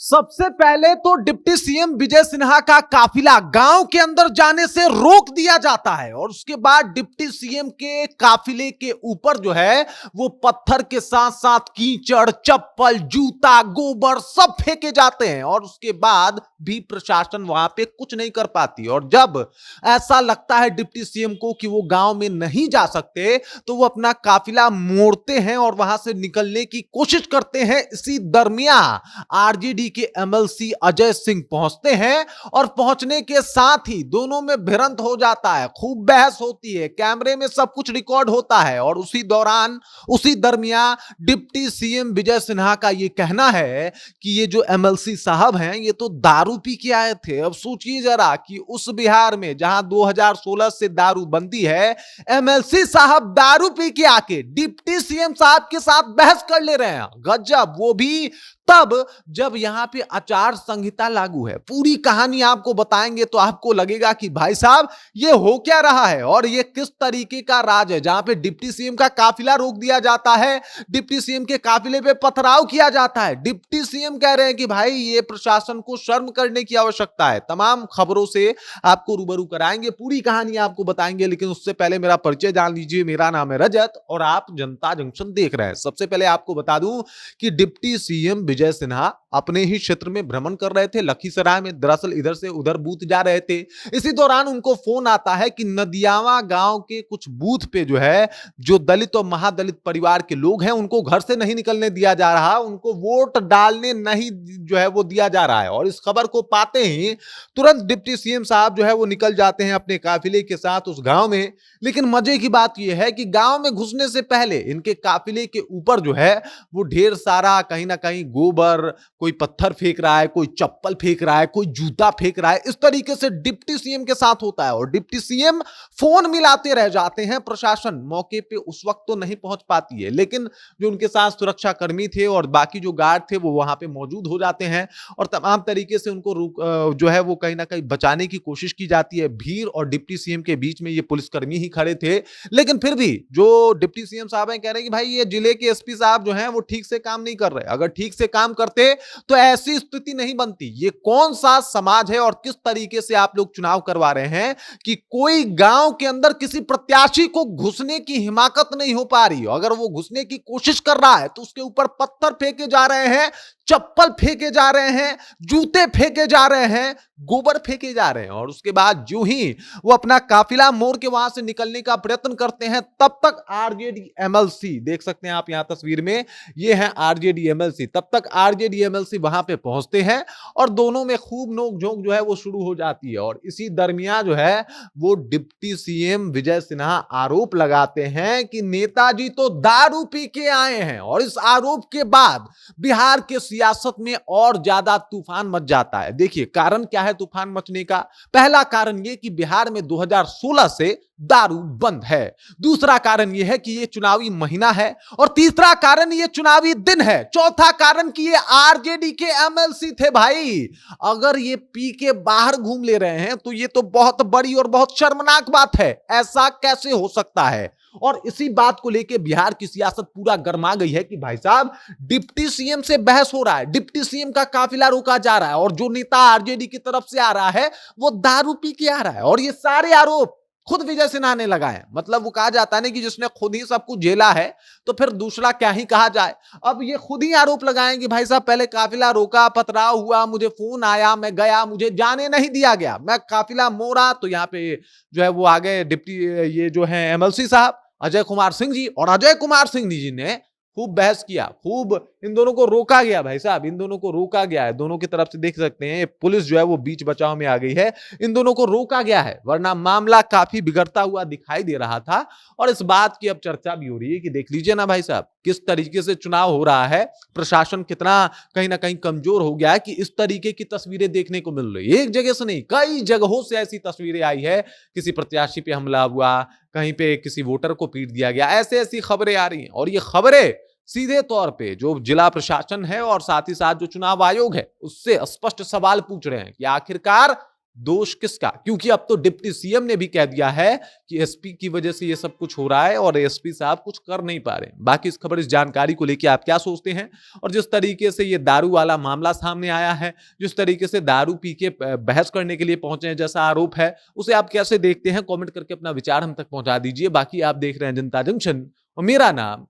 सबसे पहले तो डिप्टी सीएम विजय सिन्हा का काफिला गांव के अंदर जाने से रोक दिया जाता है और उसके बाद डिप्टी सीएम के काफिले के ऊपर जो है वो पत्थर के साथ साथ कीचड़, चप्पल, जूता, गोबर सब फेंके जाते हैं और उसके बाद भी प्रशासन वहां पे कुछ नहीं कर पाती। और जब ऐसा लगता है डिप्टी सीएम को कि वो गांव में नहीं जा सकते तो वो अपना काफिला मोड़ते हैं और वहां से निकलने की कोशिश करते हैं। इसी दरमियान आरजेडी के एमएलसी अजय सिंह पहुंचते हैं और पहुंचने के साथ ही दोनों में भिड़ंत हो जाता है, खूब बहस होती है, कैमरे में सब कुछ रिकॉर्ड होता है। और उसी दरमियान डिप्टी सीएम विजय सिन्हा का यह कहना है कि ये जो एमएलसी साहब हैं ये तो दारू पी के आए थे। अब सोचिए जरा कि उस बिहार में जहां 2016 से दारू बंदी है, एमएलसी साहब दारू पी के आके डिप्टी सीएम साहब के साथ बहस कर ले रहे हैं। गजब, वो भी तब जब यहां पे आचार संहिता लागू है। पूरी कहानी आपको बताएंगे तो आपको लगेगा कि भाई साहब ये हो क्या रहा है और ये किस तरीके का राज है जहां पे डिप्टी सीएम का काफिला रोक दिया जाता है, डिप्टी सीएम के काफिले पे पथराव किया जाता है। डिप्टी सीएम कह रहे हैं कि भाई ये प्रशासन को शर्म करने की आवश्यकता है। तमाम खबरों से आपको रूबरू कराएंगे, पूरी कहानी आपको बताएंगे, लेकिन उससे पहले मेरा परिचय जान लीजिए। मेरा नाम है रजत और आप जनता जंक्शन देख रहे हैं। सबसे पहले आपको बता दूं कि डिप्टी सीएम विजय सिन्हा अपने ही क्षेत्र में भ्रमण कर रहे थे, लखीसराय में। दरअसल इधर से उधर बूथ जा रहे थे। इसी दौरान उनको फोन आता है कि नदियावा गांव के कुछ बूथ पे जो है जो दलित और महादलित परिवार के लोग हैं उनको घर से नहीं निकलने दिया जा रहा, उनको वोट डालने नहीं जो है वो दिया जा रहा है। और इस खबर को पाते ही तुरंत डिप्टी सीएम साहब जो है वो निकल जाते हैं अपने काफिले के साथ उस गांव में। लेकिन मजे की बात यह है कि गांव में घुसने से पहले इनके काफिले के ऊपर जो है वो ढेर सारा कहीं ना कहीं गोबर, कोई पत्थर फेंक रहा है, कोई चप्पल फेंक रहा है, कोई जूता फेंक रहा है। इस तरीके से डिप्टी सीएम के साथ होता है और डिप्टी सीएम फोन मिलाते रह जाते हैं। प्रशासन मौके पे उस वक्त तो नहीं पहुंच पाती है, लेकिन जो उनके साथ सुरक्षा कर्मी थे और बाकी जो गार्ड थे वो वहां पे मौजूद हो जाते हैं और तमाम तरीके से उनको जो है वो कहीं ना कहीं बचाने की कोशिश की जाती है। भीड़ और डिप्टी सीएम के बीच में ये पुलिसकर्मी ही खड़े थे, लेकिन फिर भी जो डिप्टी सीएम साहब हैं कह रहे हैं कि भाई ये जिले के एसपी साहब जो हैं वो ठीक से काम नहीं कर रहे। अगर ठीक से काम करते तो ऐसी स्थिति नहीं बनती। ये कौन सा समाज है और किस तरीके से आप लोग चुनाव करवा रहे हैं कि कोई गांव के अंदर किसी प्रत्याशी को घुसने की हिमाकत नहीं हो पा रही। अगर वो घुसने की कोशिश कर रहा है तो उसके ऊपर पत्थर फेंके जा रहे हैं, चप्पल फेंके जा रहे हैं, जूते फेंके जा रहे हैं, गोबर फेंके जा रहे हैं। और उसके बाद जो ही वो अपना काफिला मोड़ के वहां से निकलने का प्रयत्न करते हैं तब तक आरजेडी एमएलसी, देख सकते हैं आप यहां तस्वीर में, ये है आरजेडी एमएलसी, तब तक आरजेडी एमएलसी वहां पे पहुंचते हैं और दोनों में खूब नोकझोंक जो है वो शुरू हो जाती है। और इसी दरमियान जो है वो डिप्टी सीएम विजय सिन्हा आरोप लगाते हैं कि नेताजी तो दारू पी के आए हैं। और इस आरोप के बाद बिहार के सियासत में और ज्यादा तूफान मच जाता है। देखिए कारण क्या है तूफान मचने का। पहला कारण यह कि बिहार में 2016 से दारू बंद है। दूसरा कारण यह है कि यह चुनावी महीना है और तीसरा कारण यह चुनावी दिन है। चौथा कारण कि ये आरजेडी के एमएलसी थे। भाई अगर ये पी के बाहर घूम ले रहे हैं तो ये तो बहुत बड़ी और बहुत शर्मनाक बात है। ऐसा कैसे हो सकता है? और इसी बात को लेकर बिहार की सियासत पूरा गर्मा गई है कि भाई साहब डिप्टी सीएम से बहस हो रहा है, डिप्टी सीएम का काफिला रोका जा रहा है और जो नेता आरजेडी की तरफ से आ रहा है वो दारू पी के आ रहा है। और ये सारे आरोप खुद विजय सिन्हा ने लगाए। मतलब वो कहा जाता है ना कि जिसने खुद ही सब कुछ झेला है तो फिर दूसरा क्या ही कहा जाए। अब ये खुद ही आरोप लगाएं कि भाई साहब पहले काफिला रोका, पथराव हुआ, मुझे फोन आया, मैं गया, मुझे जाने नहीं दिया गया, मैं काफिला मोड़ा तो यहाँ पे जो है वो आ गए डिप्टी ये जो है एमएलसी साहब अजय कुमार सिंह जी। और अजय कुमार सिंह जी ने खूब बहस किया, खूब इन दोनों को रोका गया। भाई साहब इन दोनों को रोका गया है, दोनों की तरफ से देख सकते हैं पुलिस जो है वो बीच बचाव में आ गई है, इन दोनों को रोका गया है, वरना मामला काफी बिगड़ता हुआ दिखाई दे रहा था। और इस बात की अब चर्चा भी हो रही है कि देख लीजिए ना भाई साहब किस तरीके से चुनाव हो रहा है, प्रशासन कितना कहीं ना कहीं कमजोर हो गया है कि इस तरीके की तस्वीरें देखने को मिल रही है। एक जगह से नहीं कई जगहों से ऐसी तस्वीरें आई है, किसी प्रत्याशी पे हमला हुआ, कहीं पे किसी वोटर को पीट दिया गया, ऐसे ऐसी खबरें आ रही हैं। और ये खबरें सीधे तौर पे जो जिला प्रशासन है और साथ ही साथ जो चुनाव आयोग है उससे स्पष्ट सवाल पूछ रहे हैं कि आखिरकार दोष किसका? क्योंकि अब तो डिप्टी सीएम ने भी कह दिया है कि एसपी की वजह से ये सब कुछ हो रहा है और एसपी साहब कुछ कर नहीं पा रहे। बाकी इस खबर, इस जानकारी को लेके आप क्या सोचते हैं? और जिस तरीके से ये दारू वाला मामला सामने आया है, जिस तरीके से दारू पी के बहस करने के लिए पहुंचे हैं जैसा आरोप है, उसे आप कैसे देखते हैं? कमेंट करके अपना विचार हम तक पहुंचा दीजिए। बाकी आप देख रहे हैं जनता जंक्शन और मेरा नाम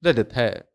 रजत है।